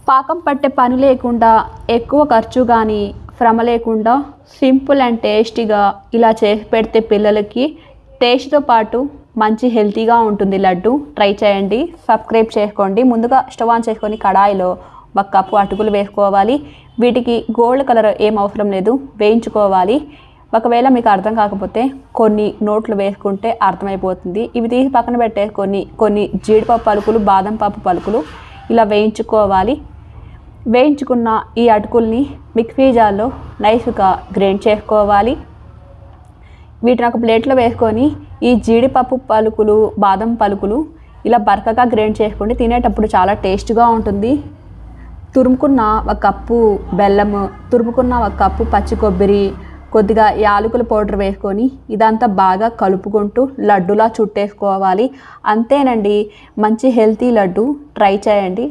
పాకం పట్టే పని లేకుండా, ఎక్కువ ఖర్చు కానీ, శ్రమ లేకుండా సింపుల్ అండ్ టేస్టీగా ఇలా చేసి పెడితే పిల్లలకి టేస్ట్తో పాటు మంచి హెల్తీగా ఉంటుంది లడ్డు. ట్రై చేయండి. సబ్స్క్రైబ్ చేసుకోండి. ముందుగా స్టవ్ ఆన్ చేసుకొని కడాయిలో 1 కప్పు అటుకులు వేసుకోవాలి. వీటికి గోల్డ్ కలర్ ఏం అవసరం లేదు, వేయించుకోవాలి. ఒకవేళ మీకు అర్థం కాకపోతే కొన్ని నోట్లు వేసుకుంటే అర్థమైపోతుంది. ఇవి తీసి పక్కన పెట్టేసుకొని కొన్ని జీడిపప్పు పలుకులు, బాదం పప్పు పలుకులు ఇలా వేయించుకోవాలి. వేయించుకున్న ఈ అటుకుల్ని మిక్సీ జార్లో నైస్గా గ్రైండ్ చేసుకోవాలి. వీటిని ఒక ప్లేట్లో వేసుకొని ఈ జీడిపప్పు పలుకులు, బాదం పలుకులు ఇలా బరకగా గ్రైండ్ చేసుకోండి. తినేటప్పుడు చాలా టేస్ట్గా ఉంటుంది. తురుముకున్న 1 కప్పు బెల్లము, తురుముకున్న 1 కప్పు పచ్చి కొబ్బరి, కొద్దిగా యాలకుల పౌడర్ వేసుకొని ఇదంతా బాగా కలుపుకుంటూ లడ్డులా చుట్టేసుకోవాలి. అంతేనండి, మంచి హెల్తీ లడ్డు. ట్రై చేయండి.